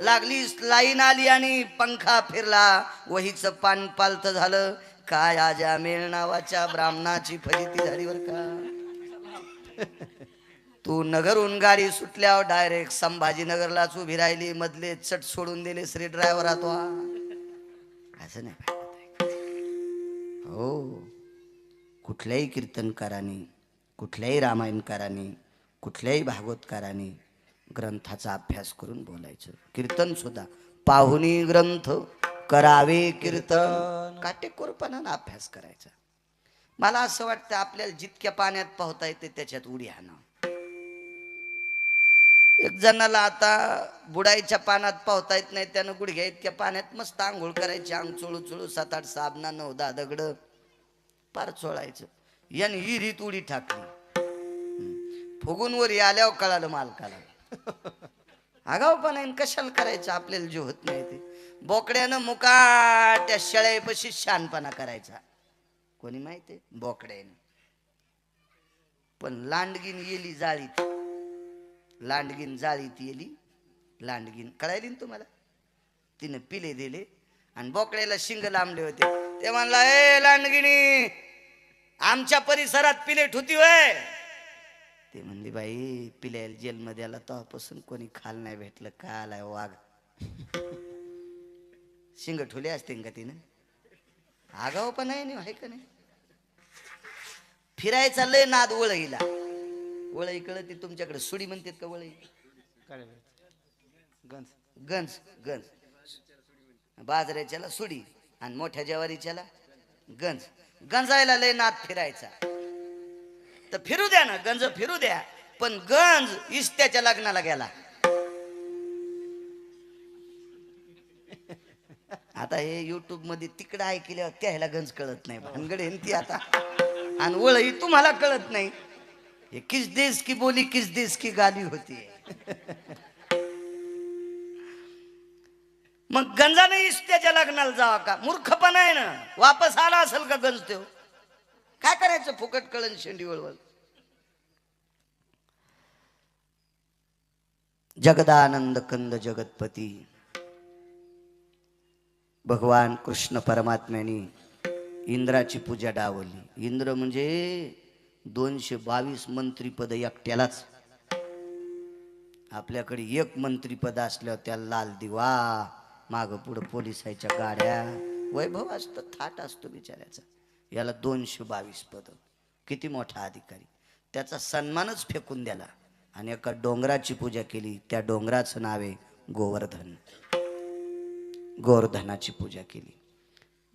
लागली लाईन आली आणि पंखा फिरला, वहीचं पान पालत झालं. काय आजामेळ नावाच्या ब्राह्मणाची फजिती झाली बर का. तू नगरहून गाडी सुटल्यावर डायरेक्ट संभाजीनगरलाच उभी राहिली, मधले चट सोडून दिले श्री ड्रायव्हर तो. असं नाही हो. कुठल्याही कीर्तनकाराने, कुठल्याही रामायणकाराने, कुठल्याही भागवतकाराने ग्रंथाचा अभ्यास करून बोलायचं. कीर्तन सुद्धा पाहुणी ग्रंथ करावे कीर्तन, काटेकोरपणानं अभ्यास करायचा. मला असं वाटतं आपल्याला जितक्या पाण्यात पोहता येते त्याच्यात उडी हाणा. एक जणाला आता बुडायच्या पाण्यात पोहता येत नाही, त्यानं गुडघ्या इतक्या पाण्यात मस्त आंघोळ करायची, अंग चोळू चोळू 7-8 साबणा 9-10 दगड पार चोळायचं. याने विहिरीत उडी टाकली. फुगून वरी आल्यावर कळालं मालकाला. आगाऊपणा कशाला करायचं, आपल्याला जे होत नाही ते. बोकड्यानं मुकाट्या शेळ्यापाशी शहाणपणा करायचा. कोणी माहितीये बोकड्यानं. पण लांडगीन येली जाळीत, लांडगीन जाळीत येली. लांडगीन कळायली ना तुम्हाला. तिनं पिले दिले आणि बोकड्याला शिंग लांबले होते. ते म्हणला, ए लांडगिनी, आमच्या परिसरात पिलेट होती होय. ते म्हणली, बाई पिल्याला जेलमध्ये आला तेव्हापासून कोणी खाल नाही भेटलं. का आलाय वाघ. शिंग ठुले असते का तिनं. आगाव पण आहे का नाही. फिरायचा लय नाद वळईला. वळई कळत तुमच्याकडे सुडी म्हणतात का वळई. गंज गंज गंज. बाजऱ्याच्याला सुडी आणि मोठ्या ज्वारीच्याला गंज. गंजायला लय नाद फिरायचा. तर फिरू द्या ना, गंज फिरू द्या. पण गंज इष्ट्याच्या लग्नाला गेला. आता हे युट्यूब मध्ये तिकडं ऐकल्यावर त्याला गंज कळत नाही. भानगड आहे ती आता. आणि वळई तुम्हाला कळत नाही. हे किस देश की बोली किस देश की गाली होती. मग गंजाने इष्ट्याच्या लग्नाला जावा का. मूर्खपणा आहे ना. वापस आला असेल का गंज तो. काय करायचं फुकट कळण शेंडी वळवळ. जगदानंद कंद जगतपती भगवान कृष्ण परमात्म्याने इंद्राची पूजा डावली. इंद्र म्हणजे 222 मंत्रीपद एकट्यालाच. आपल्याकडे एक मंत्रीपद असल्यावर त्याला लाल दिवा, माग पुढं पोलिसाच्या गाड्या, वैभव असतं, थाट असतो बिचाऱ्याचा. याला 222 पद. किती मोठा अधिकारी. त्याचा सन्मानच फेकून द्याला आणि एका डोंगराची पूजा केली. त्या डोंगराचं नाव आहे गोवर्धन. गोवर्धनाची पूजा केली.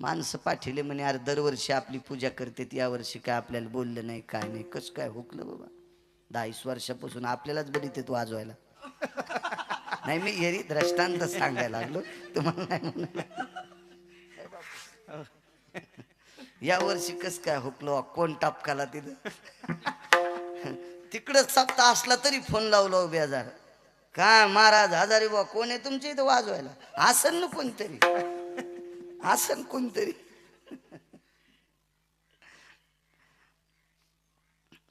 माणसं पाठीले म्हणे, अरे दरवर्षी आपली पूजा करते, या वर्षी काय आपल्याला बोललं नाही, काय नाही. कसं काय हुकलं बाबा. 10 वर्षापासून आपल्यालाच बरीत वाजवायला. नाही, मी एरी दृष्टांत सांगायला लागलो तुम्हाला नाही म्हणून. या वर्षी कस काय हुकलो. कोण टापकाला तिथं. तिकडं सप्ताह असला तरी फोन लावलो बेजार. काय महाराज हजारी बा कोण आहे तुमच्या इथं वाजवायला. आसन ना कोणतरी, आसन कोणतरी.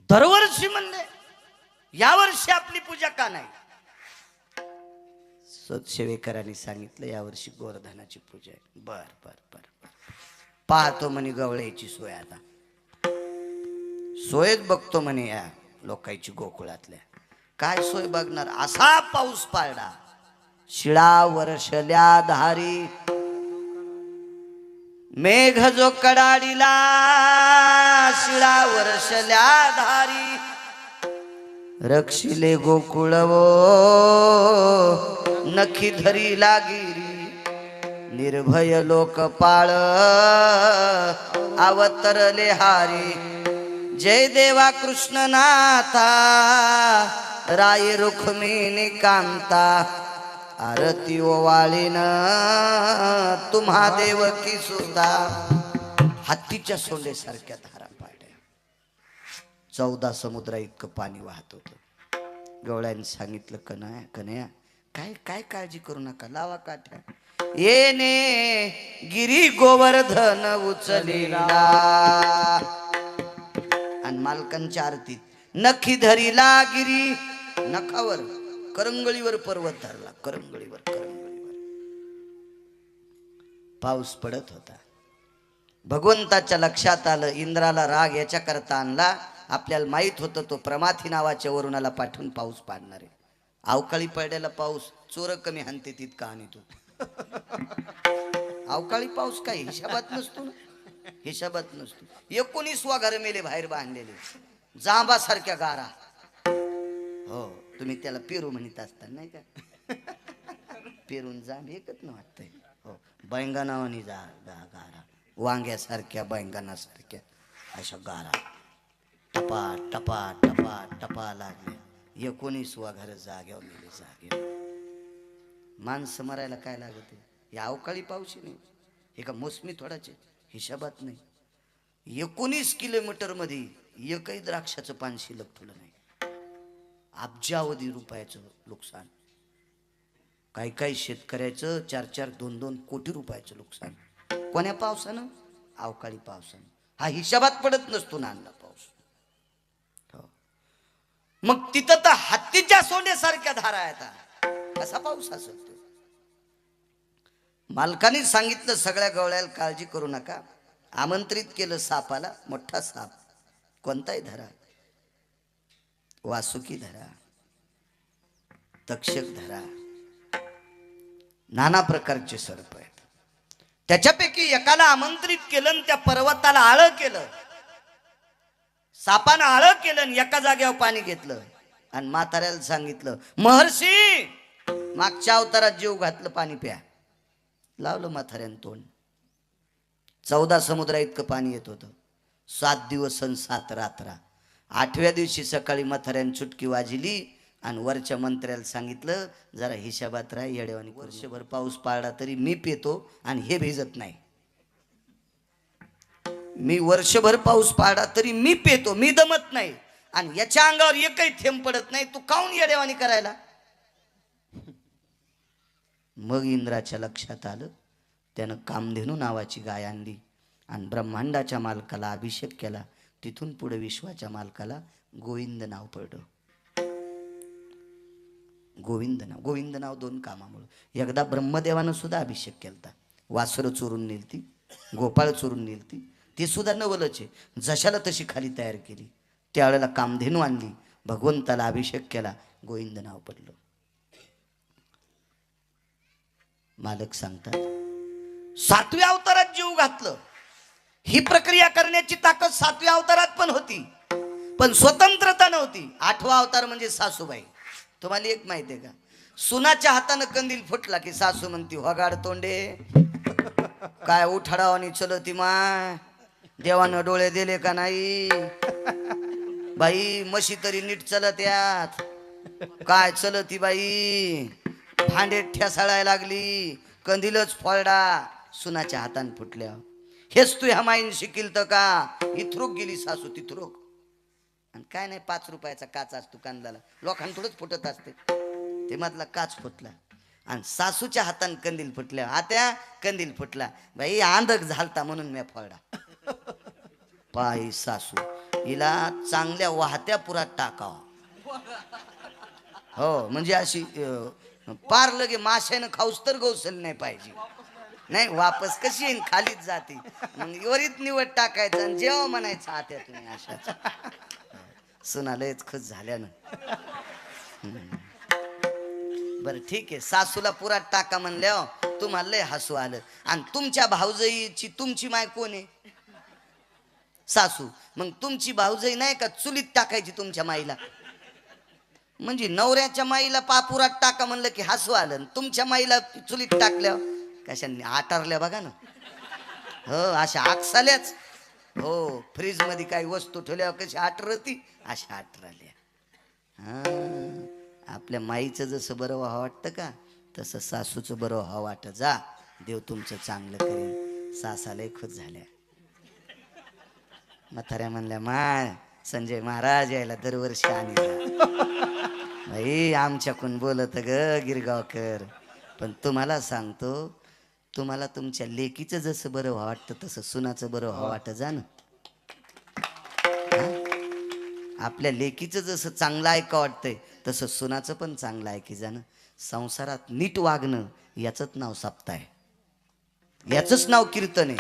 दरवर्षी म्हणले, यावर्षी आपली पूजा का नाही. सदसेवेकरांनी सांगितलं यावर्षी गोवर्धनाची पूजा आहे. बर बर बर बर. पाहतो म्हणे गवळ्याची सोय. आता सोयच बघतो म्हणे या लोकांची गोकुळातल्या. काय सोय बघणार. असा पाऊस पाडला, शिळा वर्षल्या धारी. मेघ जो कडाडीला, शिळा वर्षल्या धारी. रक्षिले गोकुळवो, नखी धरी लागिरी. निर्भय लोकपाळ, अवतरले हारी. जय देवा कृष्णनाथा, राय रुक्मिणी कांता. आरती ओवाळीन तुम्हा देवकी सुद्धा. हत्तीच्या सोंडेसारख्या धारा पाड्या. 14 समुद्रा इतकं पाणी वाहत होतं. गवळ्याने सांगितलं, कन्हैया काय काय काळजी करू नका, लावा काठ्या. येणे गिरी गोवर्धन उचलेला. आणि मालकांच्या आरतीत नखी धरीला गिरी, नखावर करंगळीवर पर्वत धरला, करंगळीवर. पाऊस पडत होता. भगवंताच्या लक्षात आलं, इंद्राला राग याच्या करता आणला, आपल्याला माहित होतं तो प्रमाथी नावाच्या वरुणाला पाठवून पाऊस पाडणार आहे. अवकाळी पडलेला पाऊस चोर कमी हाणते तितका आणि तो अवकाळी पाऊस काही हिशाबात नसतो ना, हिशाबात नसतो. 19 घर मेले बाहेर बांधलेले, जांबासारख्या गारा. हो, तुम्ही त्याला पेरू म्हणत असता नाही का? पेरून जांब एकच ना वाटतंय. हो, बैंगनावानी गारा, वांग्यासारख्या बैंगनासारख्या अशा गारा टपा टपा टपा टपा लागल्या. 19 घर जाग्यावर मेले, जाग्यावर. माणसं मरायला काय लागत आहे? या अवकाळी पाऊस नाही, हे का मोसमी थोडाचे हिशाबात नाही. 19 किलोमीटर मध्ये एकही द्राक्षाचं पान शिल्लक ठेवलं नाही. अब्जावधी रुपयाचं नुकसान. काही काही शेतकऱ्याचं 4-4, 2-2 कोटी रुपयाचं नुकसान. कोण्या पावसानं? अवकाळी पावसानं. हा हिशाबात पडत नसतो ना अण्णा पाऊस. हो. मग तिथं तर हत्तीच्या सोन्यासारख्या धारा येतात. कसा पाऊस असतो? मालकाने सांगितलं सगळ्या गवळ्याला काळजी करू नका. आमंत्रित केलं सापाला. मोठा साप, कोणताही धरा, वासुकी धरा, तक्षक धरा, नाना प्रकारचे सर्प आहेत. त्याच्यापैकी एकाला आमंत्रित केलं आणि त्या पर्वताला आळं केलं. सापानं आळं केलं आणि एका जागेवर पाणी घेतलं आणि म्हाताऱ्याला सांगितलं, महर्षी मागच्या अवतारात जीव घातलं, पाणी प्या. लावलं म्हाताऱ्यानं तोंड. 14 समुद्रा इतकं पाणी येत होतं. 7 दिवस आणि 7 रात्रा. 8व्या दिवशी सकाळी म्हाताऱ्यानं चुटकी वाजली आणि वरच्या मंत्र्याला सांगितलं, जरा हिशाबात राहा, येड्यावानी. वर्षभर पाऊस पाडला तरी मी पेतो आणि हे भिजत नाही. मी वर्षभर पाऊस पाडला तरी मी पेतो, मी दमत नाही, आणि याच्या अंगावर एकही थेंब पडत नाही, तू काऊन येड्यावानी करायला? मग इंद्राच्या लक्षात आलं. त्यानं कामधेनू नावाची गाय आणली आणि ब्रह्मांडाच्या मालकाला अभिषेक केला. तिथून पुढे विश्वाच्या मालकाला गोविंद नाव पडलं. गोविंद नाव. गोविंद नाव 2 कामामुळे. एकदा ब्रह्मदेवानं सुद्धा अभिषेक केलता. वासरं चोरून नेलती, गोपाळ चोरून नेलती, ते सुद्धा नवलच आहे. जशाला तशी खाली तयार केली. त्यावेळेला कामधेनू आणली, भगवंताला अभिषेक केला, गोविंद नाव पडलं. मालक सांगतात 7व्या अवतारात जीव घातलं. ही प्रक्रिया करण्याची ताकद 7व्या अवतारात पण होती, पण स्वतंत्रता नव्हती. 8वा अवतार म्हणजे सासूबाई. तुम्हाला एक माहिती आहे का? सुनाच्या हातानं कंदील फुटला की सासू म्हणती, वगाड तोंडे, काय उठाडावानी चलती माय, देवानं डोळे दिले का नाही बाई, म्हशी तरी नीट चलत यात, काय चलती बाई, भांडे ठ्यासाळायला लागली, कंदीलच फोडा. सुनाच्या हातानं फुटल्या. हेच तू ह्या माईन शिकिल तर का? इथरोक गेली सासू तिथरोक. आणि काय नाही, 5 रुपयाचा काच असतो कांदाला, लोकांना थोडंच फुटत असते, ते मधला काच फुटला आणि सासूच्या हातानं कंदील फुटल्या. आत्या कंदील फुटला बाई, आंधक झालता म्हणून मी फोडा. पाय सासू, हिला चांगल्या वाहत्या पुरात टाकावा. हो, म्हणजे अशी पार लगे माशानं खाऊस तर गौसल नाही पाहिजे. नाही, वापस कशी येईन, खालीच जाते. मग वरीत निवड टाकायचं आणि जेव्हा म्हणायचं आत्या तुम्ही अशाच. सुना लयच खुश झाल्यानं. बरं ठीक आहे, सासूला पुरात टाका म्हणल्या, तुम्हाला लय हसू आलं. आणि तुमच्या भाऊजाईची तुमची माय कोण आहे? सासू. मग तुमची भाऊजाई नाही का चुलीत टाकायची तुमच्या माईला? म्हणजे नवऱ्याच्या माईला पापुरात टाका म्हणलं की हसू आलं, तुमच्या माईला चुलीत टाकल्या कशाने आटारल्या बघा ना. हो, अशा आकसाल्याच. हो, फ्रीज मध्ये काही वस्तू ठेवल्यावर कशी आटरती, अशा आटराल्या. हा, आपल्या माईचं जसं बरं व्हावं वाटतं का, तसं सासूचं बरं व्हावं वाटतं. जा, देव तुमचं चांगलं करेल. सासालाही खुश झाल्या. म्हाताऱ्या म्हणल्या, माय संजय महाराज यायला दरवर्षी आणि भाई आमच्याकडून बोलत ग गिरगावकर. पण तुम्हाला सांगतो, तुम्हाला तुमच्या लेकीचं जसं बरं व्हावं वाटतं तसं सुनाचं बरं व्हावं वाटतं जा ना. आपल्या लेकीचं जसं चांगलं ऐका वाटतंय तसं सुनाचं पण चांगलं ऐकी जाणं. संसारात नीट वागणं याचंच नाव सप्ताह आहे, याचंच नाव कीर्तन आहे,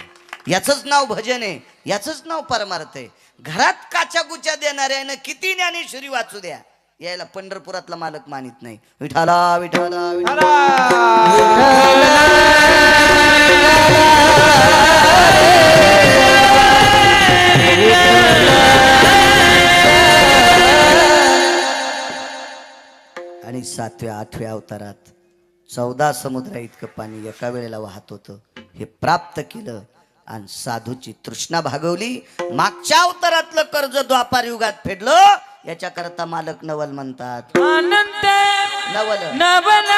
याचंच नाव भजन आहे, याचंच नाव परमार्थ आहे. घरात काच्या गुच्या देणाऱ्यानं किती ज्ञानेश्वरी वाचू द्या, यायला पंढरपुरातला मालक मानित नाही. विठाला विठाला आणि 7व्या 8व्या अवतारात 14 समुद्र इतकं पाणी एका वेळेला वाहत होतं. हे प्राप्त केलं आणि साधूची तृष्णा भागवली. मागच्या अवतारातलं कर्ज द्वापार युगात फेडलं. याच्या करता मालक नवल म्हणतात. अनंत नवल नवल